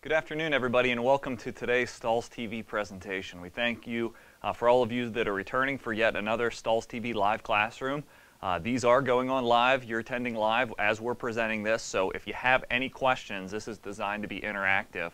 Good afternoon, everybody, and welcome to today's Stahls TV presentation. We thank you for all of you that are returning for yet another Stahls TV live classroom. These are going on live. You're attending live as we're presenting this, so if you have any questions, this is designed to be interactive.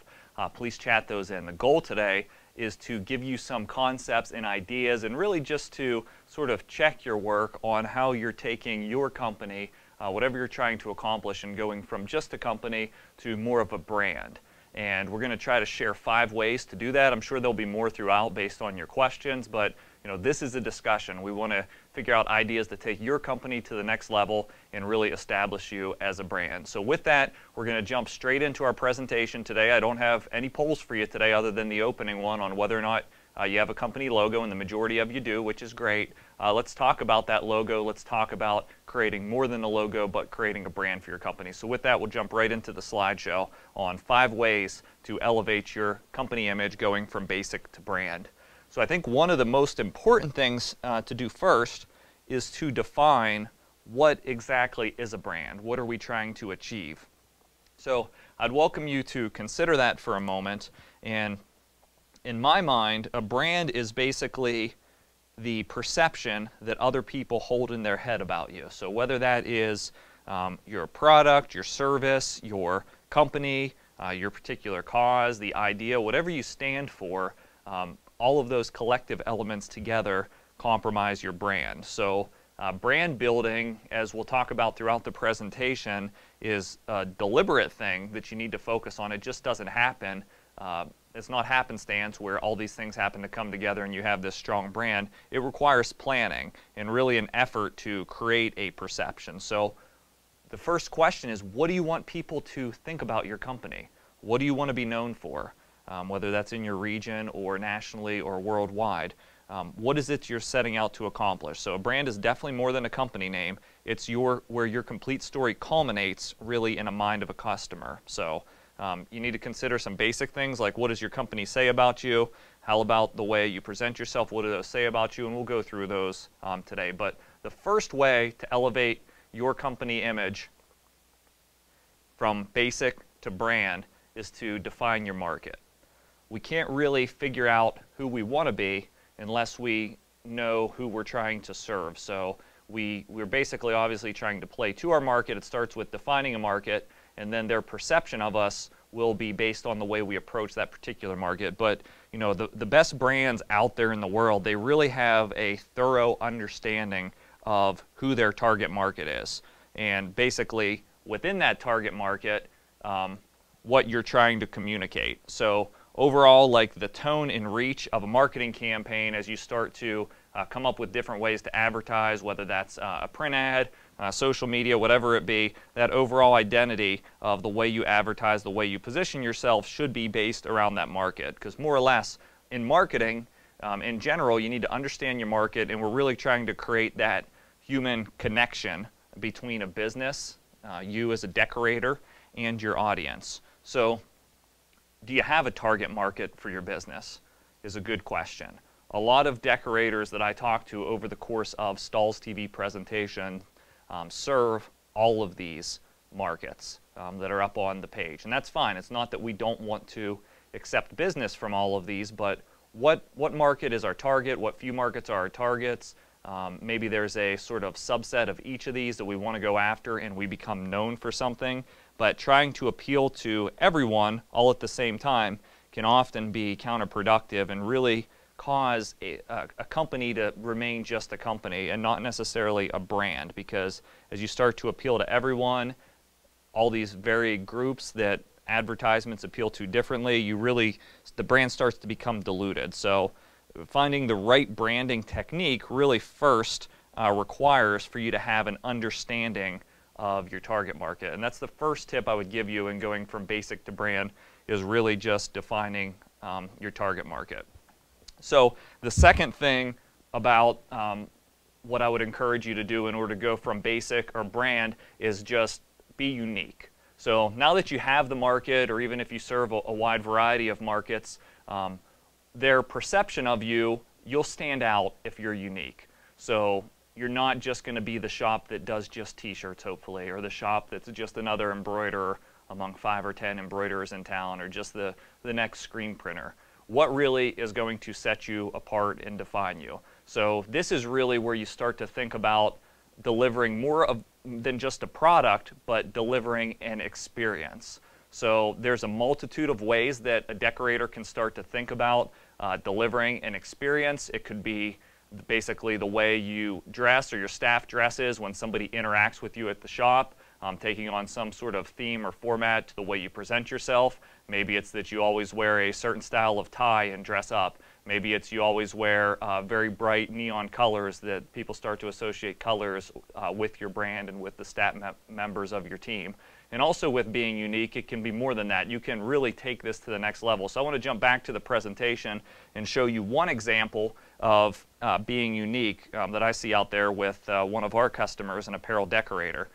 Please chat those in. The goal today is to give you some concepts and ideas and really just to sort of check your work on how you're taking your company, whatever you're trying to accomplish, and going from just a company to more of a brand. And we're going to try to share 5 ways to do that. I'm sure there'll be more throughout based on your questions, but this is a discussion. We want to figure out ideas to take your company to the next level and really establish you as a brand. So with that, we're going to jump straight into our presentation today. I don't have any polls for you today other than the opening one on whether or not you have a company logo, and the majority of you do, which is great. Let's talk about that logo. Let's talk about creating more than a logo, but creating a brand for your company. So with that, we'll jump right into the slideshow on 5 ways to elevate your company image going from basic to brand. So I think one of the most important things to do first is to define what exactly is a brand. What are we trying to achieve? So I'd welcome you to consider that for a moment. And in my mind, a brand is basically the perception that other people hold in their head about you. So whether that is your product, your service, your company, your particular cause, the idea, whatever you stand for, all of those collective elements together compromise your brand. So brand building, as we'll talk about throughout the presentation, is a deliberate thing that you need to focus on. It just doesn't happen. It's not happenstance where all these things happen to come together and you have this strong brand. It requires planning and really an effort to create a perception. So the first question is, what do you want people to think about your company? What do you want to be known for? Whether that's in your region or nationally or worldwide. What is it you're setting out to accomplish? So a brand is definitely more than a company name. It's where your complete story culminates really in a mind of a customer. So you need to consider some basic things like, what does your company say about you? How about the way you present yourself? What do those say about you? And we'll go through those today. But the first way to elevate your company image from basic to brand is to define your market. We can't really figure out who we want to be unless we know who we're trying to serve. So we're basically obviously trying to play to our market. It starts with defining a market, and then their perception of us will be based on the way we approach that particular market. But the best brands out there in the world, they really have a thorough understanding of who their target market is. And basically, within that target market, what you're trying to communicate. So overall, like the tone and reach of a marketing campaign as you start to come up with different ways to advertise, whether that's a print ad, social media, whatever it be, that overall identity of the way you advertise, the way you position yourself should be based around that market. Because more or less, in marketing, in general, you need to understand your market, and we're really trying to create that human connection between a business, you as a decorator, and your audience. So do you have a target market for your business is a good question. A lot of decorators that I talk to over the course of Stahls TV presentation serve all of these markets that are up on the page. And that's fine. It's not that we don't want to accept business from all of these, but what market is our target? What few markets are our targets? Maybe there's a sort of subset of each of these that we want to go after and we become known for something. But trying to appeal to everyone all at the same time can often be counterproductive and really cause a company to remain just a company and not necessarily a brand, because as you start to appeal to everyone, all these varied groups that advertisements appeal to differently, the brand starts to become diluted. So finding the right branding technique really first requires for you to have an understanding of your target market. And that's the first tip I would give you in going from basic to brand, is really just defining your target market. So the second thing about what I would encourage you to do in order to go from basic or brand is just be unique. So now that you have the market, or even if you serve a wide variety of markets, their perception of you, you'll stand out if you're unique. So you're not just going to be the shop that does just t-shirts, hopefully, or the shop that's just another embroiderer among 5 or 10 embroiderers in town, or just the next screen printer. What really is going to set you apart and define you? So this is really where you start to think about delivering more than just a product, but delivering an experience. So there's a multitude of ways that a decorator can start to think about delivering an experience. It could be basically the way you dress or your staff dresses when somebody interacts with you at the shop, taking on some sort of theme or format to the way you present yourself. Maybe it's that you always wear a certain style of tie and dress up. Maybe it's you always wear very bright neon colors that people start to associate colors with your brand and with the staff members of your team. And also with being unique, it can be more than that. You can really take this to the next level. So I want to jump back to the presentation and show you one example of being unique that I see out there with one of our customers, an apparel decorator.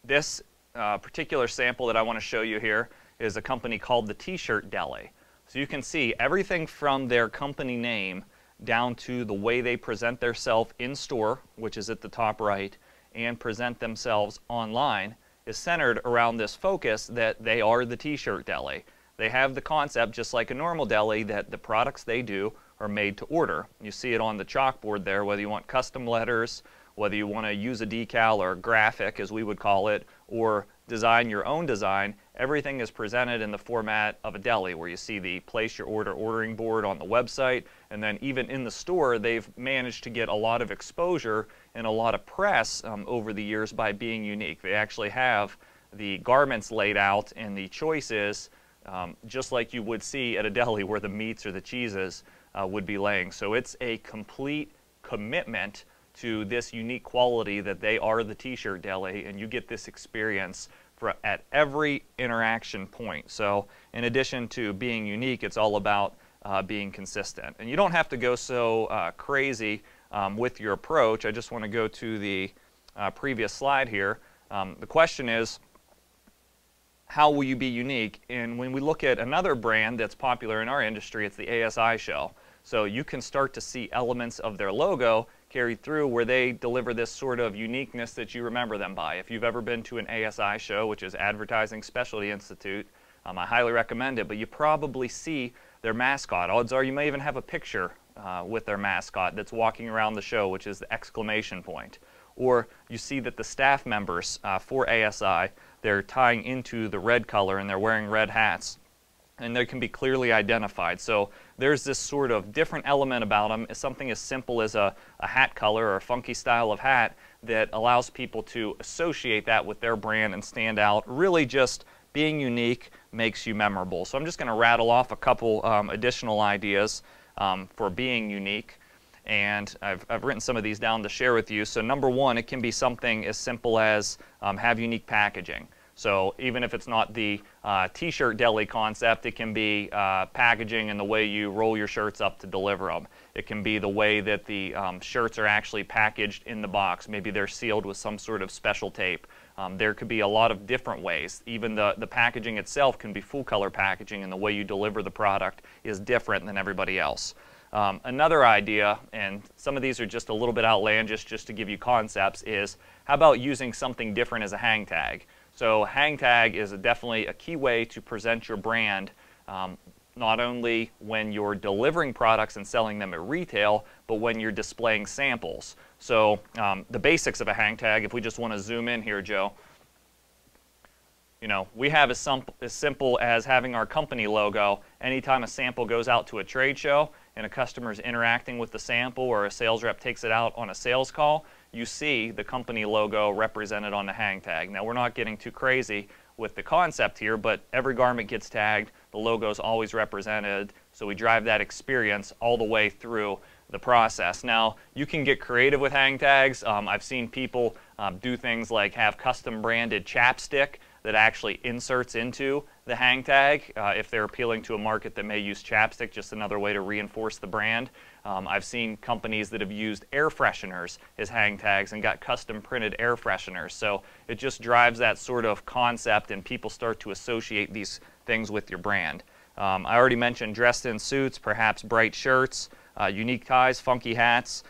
This particular sample that I want to show you here is a company called the TShirt Deli. So you can see everything from their company name down to the way they present themselves in store, which is at the top right, and present themselves online is centered around this focus that they are the T-shirt deli. They have the concept, just like a normal deli, that the products they do are made to order. You see it on the chalkboard there, whether you want custom letters, whether you want to use a decal or a graphic, as we would call it, or design your own design. Everything is presented in the format of a deli, where you see the place your order ordering board on the website, and then even in the store they've managed to get a lot of exposure and a lot of press over the years by being unique. They actually have the garments laid out and the choices just like you would see at a deli where the meats or the cheeses would be laying. So it's a complete commitment to this unique quality that they are the T-shirt deli, and you get this experience at every interaction point. So in addition to being unique, it's all about being consistent. And you don't have to go so crazy with your approach. I just want to go to the previous slide here. The question is, how will you be unique? And when we look at another brand that's popular in our industry, it's the ASI show. So you can start to see elements of their logo carried through where they deliver this sort of uniqueness that you remember them by. If you've ever been to an ASI show, which is Advertising Specialty Institute, I highly recommend it, but you probably see their mascot. Odds are you may even have a picture with their mascot that's walking around the show, which is the exclamation point. Or you see that the staff members for ASI, they're tying into the red color and they're wearing red hats, and they can be clearly identified. So there's this sort of different element about them. It's something as simple as a hat color or a funky style of hat that allows people to associate that with their brand and stand out. Really just being unique makes you memorable. So I'm just going to rattle off a couple additional ideas for being unique. And I've written some of these down to share with you. So number one, it can be something as simple as have unique packaging. So even if it's not the T-shirt deli concept, it can be packaging and the way you roll your shirts up to deliver them. It can be the way that the shirts are actually packaged in the box. Maybe they're sealed with some sort of special tape. There could be a lot of different ways. Even the packaging itself can be full color packaging, and the way you deliver the product is different than everybody else. Another idea, and some of these are just a little bit outlandish just to give you concepts, is how about using something different as a hang tag? So hang tag is definitely a key way to present your brand, not only when you're delivering products and selling them at retail, but when you're displaying samples. So the basics of a hang tag, if we just want to zoom in here, Joe, you know, we have as simple as having our company logo. Anytime a sample goes out to a trade show and a customer is interacting with the sample, or a sales rep takes it out on a sales call, you see the company logo represented on the hang tag. Now, we're not getting too crazy with the concept here, but every garment gets tagged, the logo is always represented, so we drive that experience all the way through the process. Now, you can get creative with hang tags. I've seen people do things like have custom branded chapstick that actually inserts into the hang tag if they're appealing to a market that may use chapstick, just another way to reinforce the brand. I've seen companies that have used air fresheners as hang tags and got custom printed air fresheners. So it just drives that sort of concept, and people start to associate these things with your brand. I already mentioned dressed in suits, perhaps bright shirts, unique ties, funky hats.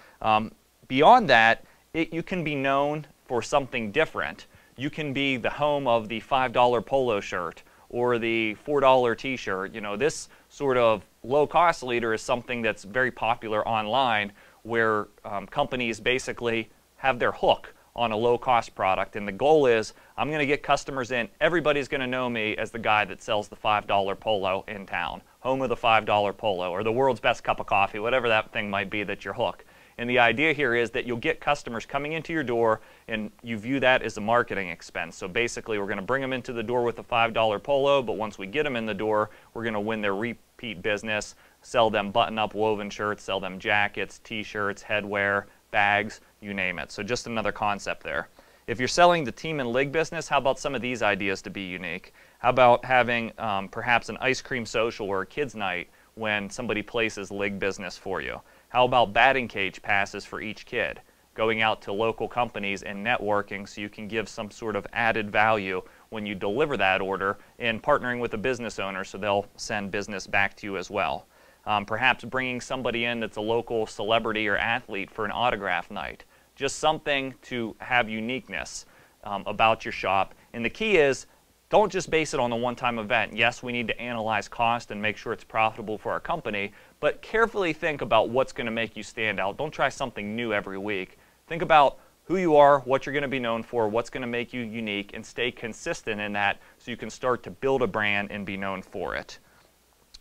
Beyond that, you can be known for something different. you can be the home of the $5 polo shirt or the $4 t-shirt. You know, this sort of low-cost leader is something that's very popular online, where companies basically have their hook on a low-cost product, and the goal is, I'm going to get customers in. Everybody's going to know me as the guy that sells the $5 polo in town, home of the $5 polo, or the world's best cup of coffee, whatever that thing might be that's your hook. And the idea here is that you'll get customers coming into your door, and you view that as a marketing expense. So basically, we're going to bring them into the door with a $5 polo, but once we get them in the door, we're going to win their repeat business, sell them button-up woven shirts, sell them jackets, t-shirts, headwear, bags, you name it. So just another concept there. If you're selling the team and league business, how about some of these ideas to be unique? How about having perhaps an ice cream social or a kids night when somebody places league business for you? How about batting cage passes for each kid? Going out to local companies and networking so you can give some sort of added value when you deliver that order, and partnering with a business owner so they'll send business back to you as well. Perhaps bringing somebody in that's a local celebrity or athlete for an autograph night. Just something to have uniqueness about your shop. And the key is, don't just base it on a one-time event. Yes, we need to analyze cost and make sure it's profitable for our company, but carefully think about what's going to make you stand out. Don't try something new every week. Think about who you are, what you're going to be known for, what's going to make you unique, and stay consistent in that so you can start to build a brand and be known for it.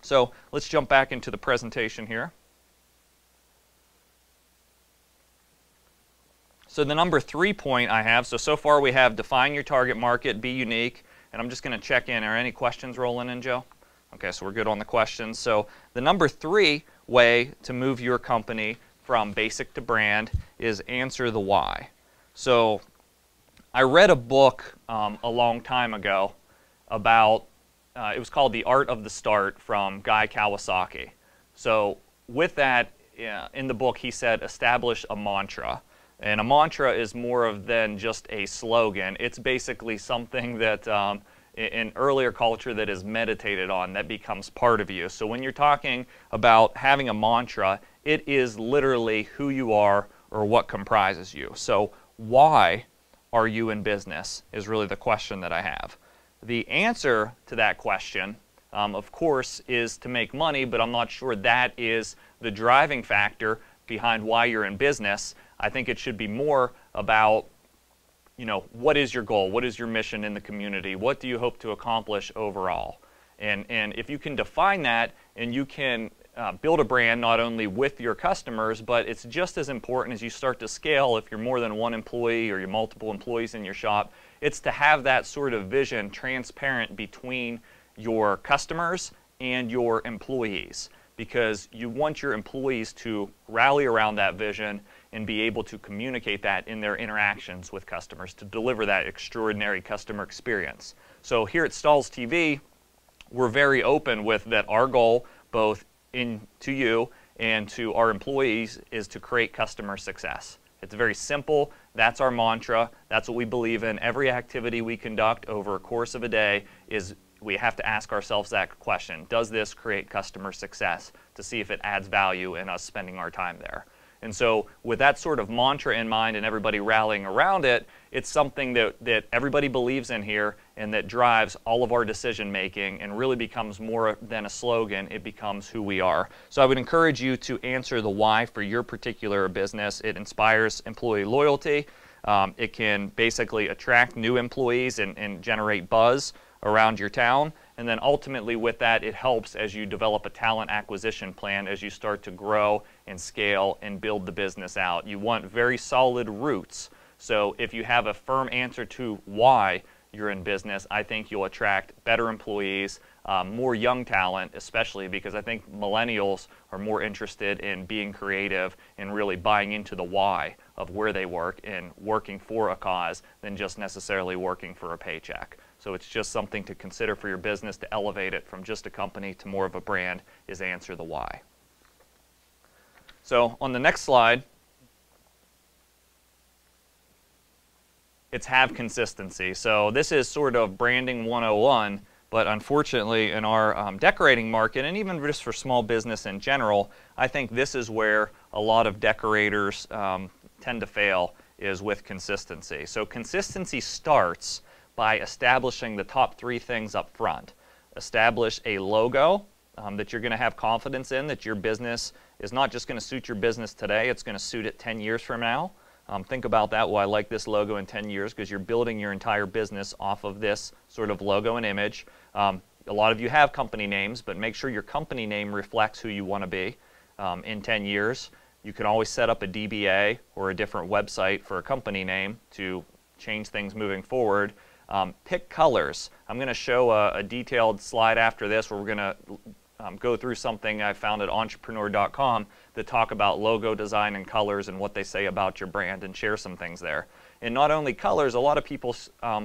So let's jump back into the presentation here. So the number 3 point I have, so far we have define your target market, be unique, and I'm just going to check in. Are any questions rolling in, Joe? Okay, so we're good on the questions. So the number 3 way to move your company from basic to brand is answer the why. So I read a book a long time ago about, it was called The Art of the Start from Guy Kawasaki. So with that, in the book he said establish a mantra. And a mantra is more than just a slogan. It's basically something that in earlier culture that is meditated on, that becomes part of you. So when you're talking about having a mantra, it is literally who you are or what comprises you. So why are you in business is really the question that I have. The answer to that question, of course, is to make money, but I'm not sure that is the driving factor behind why you're in business. I think it should be more about, you know, what is your goal? What is your mission in the community? What do you hope to accomplish overall? And if you can define that, and you can build a brand not only with your customers, but it's just as important as you start to scale, if you're more than one employee or you're multiple employees in your shop, it's to have that sort of vision transparent between your customers and your employees, because you want your employees to rally around that vision and be able to communicate that in their interactions with customers to deliver that extraordinary customer experience. So here at Stahls TV, we're very open with that our goal, both to you and to our employees, is to create customer success. It's very simple. That's our mantra. That's what we believe in. Every activity we conduct over a course of a day is we have to ask ourselves that question. Does this create customer success? To see if it adds value in us spending our time there. And so with that sort of mantra in mind and everybody rallying around it, it's something that everybody believes in here and that drives all of our decision making and really becomes more than a slogan. It becomes who we are. So I would encourage you to answer the why for your particular business. It inspires employee loyalty. It can basically attract new employees and generate buzz around your town. And then ultimately with that, it helps as you develop a talent acquisition plan as you start to grow and scale and build the business out. You want very solid roots. So if you have a firm answer to why you're in business, I think you'll attract better employees, more young talent, especially because I think millennials are more interested in being creative and really buying into the why of where they work and working for a cause than just necessarily working for a paycheck. So it's just something to consider for your business to elevate it from just a company to more of a brand, is answer the why. So on the next slide, it's have consistency. So this is sort of branding 101, but unfortunately in our decorating market, and even just for small business in general, I think this is where a lot of decorators tend to fail, is with consistency. So consistency starts by establishing the top 3 things up front. Establish a logo that you're going to have confidence in, that your business is not just going to suit your business today, it's going to suit it 10 years from now. Think about that, well, I like this logo in 10 years, because you're building your entire business off of this sort of logo and image. A lot of you have company names, but make sure your company name reflects who you want to be in 10 years. You can always set up a DBA or a different website for a company name to change things moving forward. Pick colors. I'm going to show a detailed slide after this where we're going to go through something I found at entrepreneur.com that talk about logo design and colors and what they say about your brand, and share some things there. And not only colors, a lot of people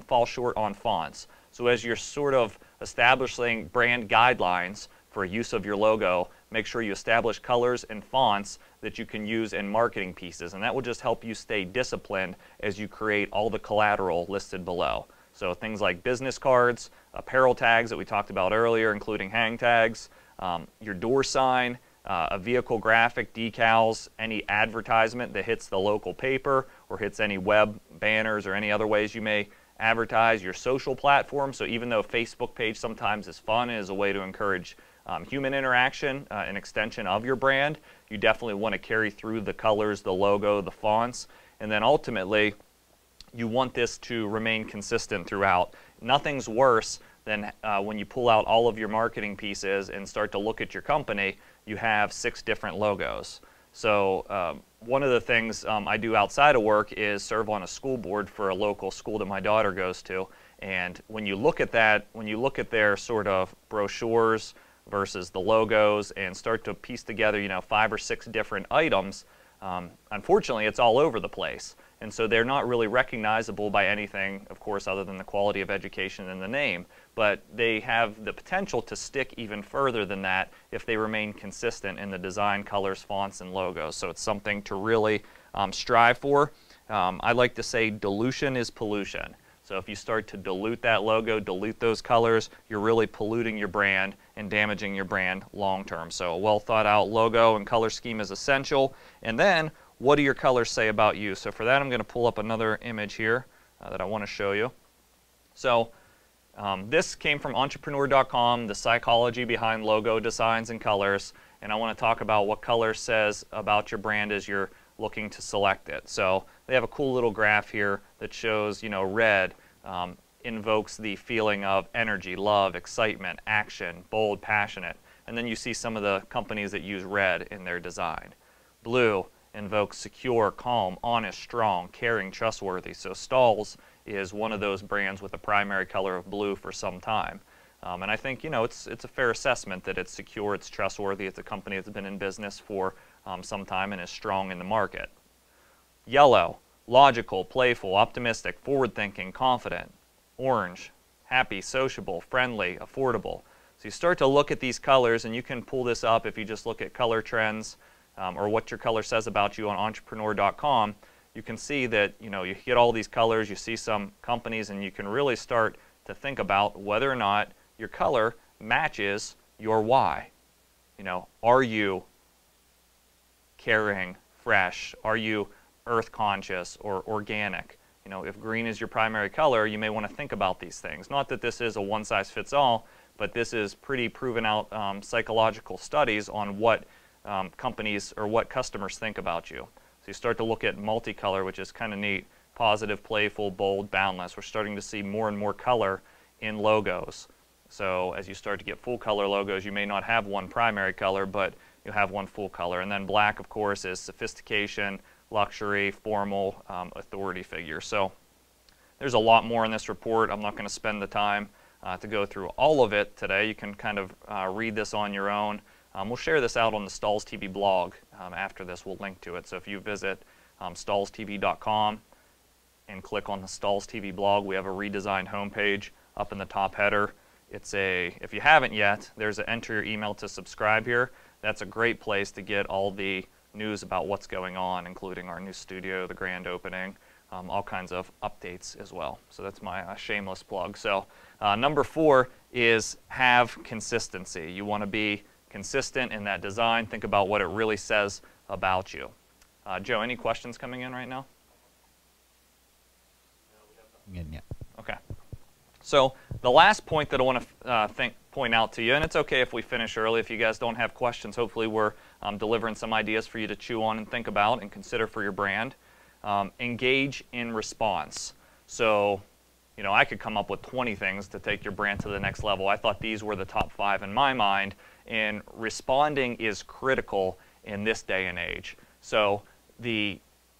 fall short on fonts. So as you're sort of establishing brand guidelines for use of your logo, make sure you establish colors and fonts that you can use in marketing pieces, and that will just help you stay disciplined as you create all the collateral listed below. So things like business cards, apparel tags that we talked about earlier, including hang tags, your door sign, a vehicle graphic, decals, any advertisement that hits the local paper or hits any web banners or any other ways you may advertise, your social platform. So even though Facebook page sometimes is fun and is a way to encourage human interaction, an extension of your brand, you definitely want to carry through the colors, the logo, the fonts, and then ultimately you want this to remain consistent throughout. Nothing's worse than when you pull out all of your marketing pieces and start to look at your company, you have 6 different logos. So one of the things I do outside of work is serve on a school board for a local school that my daughter goes to. And when you look at that, when you look at their sort of brochures versus the logos and start to piece together, 5 or 6 different items, unfortunately it's all over the place. And so they're not really recognizable by anything, of course, other than the quality of education and the name. But they have the potential to stick even further than that if they remain consistent in the design, colors, fonts, and logos. So it's something to really strive for. I like to say dilution is pollution. So if you start to dilute that logo, dilute those colors, you're really polluting your brand and damaging your brand long term. So a well thought out logo and color scheme is essential. And then, what do your colors say about you? So for that, I'm going to pull up another image here that I want to show you. So this came from entrepreneur.com, the psychology behind logo designs and colors. And I want to talk about what color says about your brand as you're looking to select it. So they have a cool little graph here that shows, red invokes the feeling of energy, love, excitement, action, bold, passionate. And then you see some of the companies that use red in their design. Blue invokes secure, calm, honest, strong, caring, trustworthy. So Stahls is one of those brands with a primary color of blue for some time. And I think, it's a fair assessment that it's secure, it's trustworthy, it's a company that's been in business for some time and is strong in the market. Yellow, logical, playful, optimistic, forward-thinking, confident. Orange, happy, sociable, friendly, affordable. So you start to look at these colors, and you can pull this up if you just look at color trends or what your color says about you on entrepreneur.com. You can see that you get all these colors, you see some companies, and you can really start to think about whether or not your color matches your why. Are you caring, fresh? Are you earth conscious or organic? If green is your primary color, you may want to think about these things. Not that this is a one-size-fits-all, but this is pretty proven out psychological studies on what companies or what customers think about you. So you start to look at multicolor, which is kind of neat. Positive, playful, bold, boundless. We're starting to see more and more color in logos. So as you start to get full color logos, you may not have one primary color, but you have one full color. And then black, of course, is sophistication, luxury, formal, authority figure. So there's a lot more in this report. I'm not going to spend the time to go through all of it today. You can kind of read this on your own. We'll share this out on the Stahls TV blog after this. We'll link to it. So if you visit stahlstv.com and click on the Stahls TV blog, we have a redesigned homepage up in the top header. If you haven't yet, there's an enter your email to subscribe here. That's a great place to get all the news about what's going on, including our new studio, the grand opening, all kinds of updates as well. So that's my shameless plug. So number 4 is have consistency. You want to be consistent in that design. Think about what it really says about you. Joe, any questions coming in right now? in yet. Okay. So the last point that I want to point out to you, and it's okay if we finish early, if you guys don't have questions, hopefully we're delivering some ideas for you to chew on and think about and consider for your brand. Engage in response. So, you know, I could come up with 20 things to take your brand to the next level. I thought these were the top 5 in my mind, and responding is critical in this day and age. So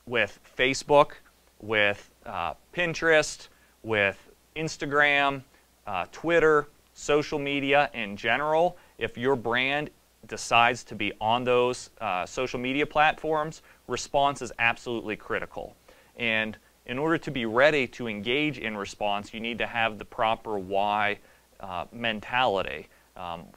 with Facebook, with Pinterest, with Instagram, Twitter, social media in general, if your brand decides to be on those social media platforms, response is absolutely critical. And in order to be ready to engage in response, you need to have the proper why mentality.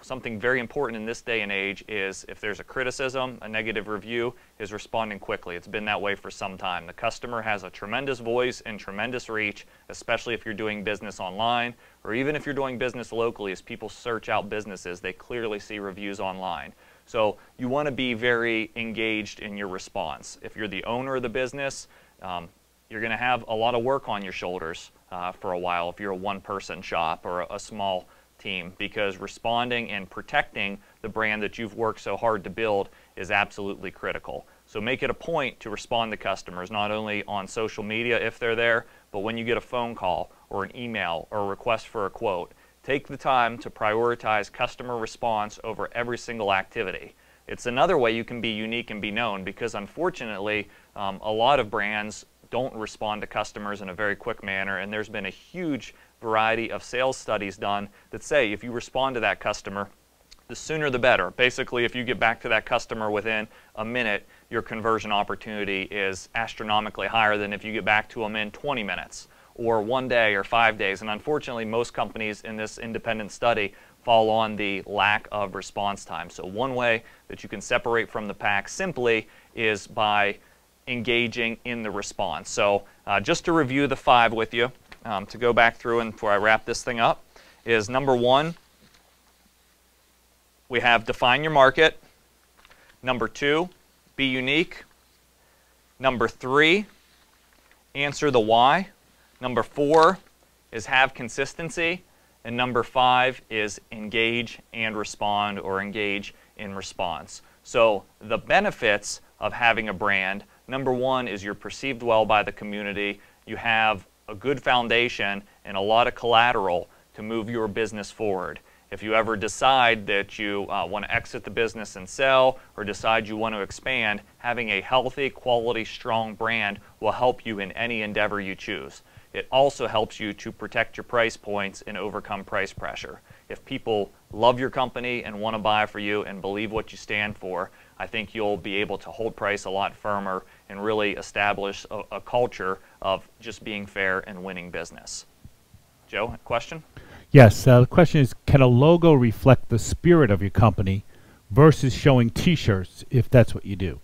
Something very important in this day and age is if there's a criticism, a negative review, is responding quickly. It's been that way for some time. The customer has a tremendous voice and tremendous reach, especially if you're doing business online, or even if you're doing business locally. As people search out businesses, they clearly see reviews online. So you want to be very engaged in your response. If you're the owner of the business, you're going to have a lot of work on your shoulders for a while if you're a one-person shop or a small team, because responding and protecting the brand that you've worked so hard to build is absolutely critical. So make it a point to respond to customers, not only on social media if they're there, but when you get a phone call or an email or a request for a quote. Take the time to prioritize customer response over every single activity. It's another way you can be unique and be known, because unfortunately a lot of brands don't respond to customers in a very quick manner, and there's been a huge variety of sales studies done that say if you respond to that customer, the sooner the better. Basically, if you get back to that customer within a minute, your conversion opportunity is astronomically higher than if you get back to them in 20 minutes or 1 day or 5 days. And unfortunately, most companies in this independent study fall on the lack of response time. So one way that you can separate from the pack simply is by engaging in the response. So just to review the 5 with you, to go back through and before I wrap this thing up, is number 1, we have define your market. Number 2, be unique. Number 3, answer the why. Number 4 is have consistency. And number 5 is engage and respond, or engage in response. So the benefits of having a brand, number 1 is you're perceived well by the community. You have a good foundation and a lot of collateral to move your business forward. If you ever decide that you want to exit the business and sell, or decide you want to expand, having a healthy, quality, strong brand will help you in any endeavor you choose. It also helps you to protect your price points and overcome price pressure. If people love your company and want to buy for you and believe what you stand for, I think you'll be able to hold price a lot firmer and really establish a culture of just being fair and winning business. Joe, a question? Yes, the question is, can a logo reflect the spirit of your company versus showing T-shirts, if that's what you do?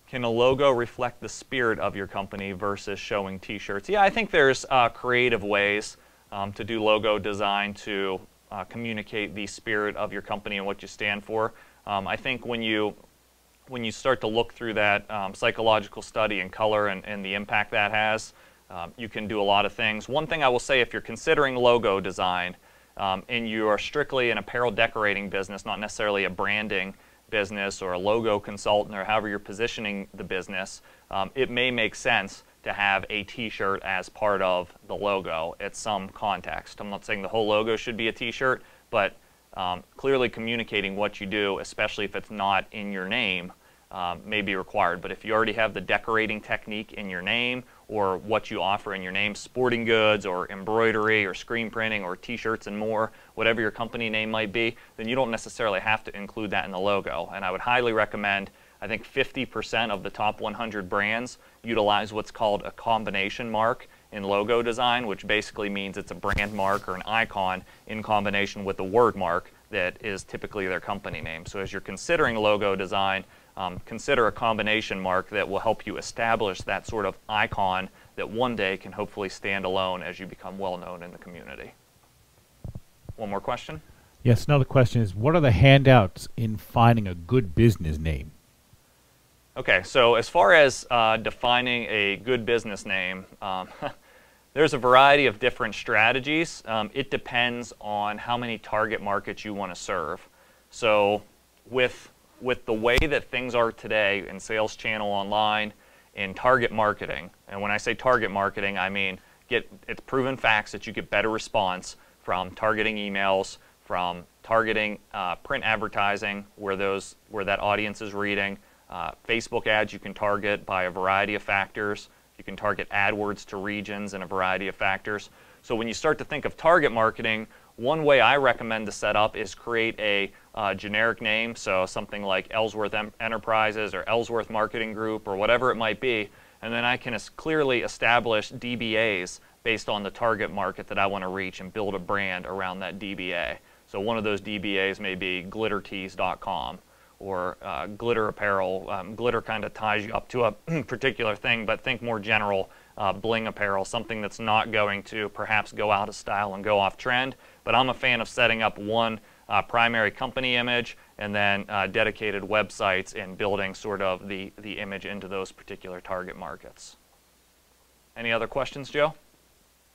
Can a logo reflect the spirit of your company versus showing T-shirts? Yeah, I think there's creative ways to do logo design to communicate the spirit of your company and what you stand for. I think when you start to look through that psychological study in color and the impact that has, you can do a lot of things. One thing I will say, if you're considering logo design and you are strictly an apparel decorating business, not necessarily a branding business or a logo consultant or however you're positioning the business, it may make sense to have a T-shirt as part of the logo at some context. I'm not saying the whole logo should be a T-shirt, but clearly communicating what you do, especially if it's not in your name, may be required. But if you already have the decorating technique in your name, or what you offer in your name, sporting goods or embroidery or screen printing or T-shirts and more, whatever your company name might be, then you don't necessarily have to include that in the logo. And I would highly recommend, I think 50% of the top 100 brands utilize what's called a combination mark in logo design, which basically means it's a brand mark or an icon in combination with the word mark that is typically their company name. So as you're considering logo design, consider a combination mark that will help you establish that sort of icon that one day can hopefully stand alone as you become well known in the community. One more question? Yes, another question is, what are the handouts in finding a good business name? Okay, so as far as defining a good business name, There's a variety of different strategies. It depends on how many target markets you want to serve. So with the way that things are today in sales channel online, in target marketing, and when I say target marketing, I mean it's proven facts that you get better response from targeting emails, from targeting print advertising where that audience is reading, Facebook ads you can target by a variety of factors. You can target AdWords to regions and a variety of factors. So when you start to think of target marketing, one way I recommend to set up is create a generic name, so something like Ellsworth Enterprises or Ellsworth Marketing Group or whatever it might be, and then I can clearly establish DBAs based on the target market that I want to reach and build a brand around that DBA. So one of those DBAs may be glittertees.com or glitter apparel. Glitter kind of ties you up to a particular thing, but think more general, bling apparel, something that's not going to perhaps go out of style and go off trend. But I'm a fan of setting up one primary company image and then dedicated websites and building sort of the image into those particular target markets. Any other questions, Joe?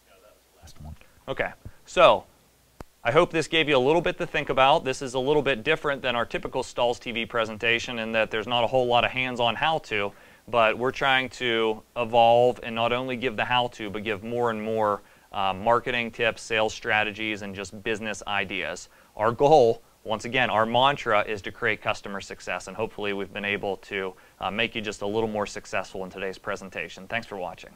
Yeah, that was the last one. Okay, so I hope this gave you a little bit to think about. This is a little bit different than our typical Stahls TV presentation in that there's not a whole lot of hands-on how-to, but we're trying to evolve and not only give the how-to, but give more and more marketing tips, sales strategies, and just business ideas. Our goal, once again, our mantra is to create customer success, and hopefully we've been able to make you just a little more successful in today's presentation. Thanks for watching.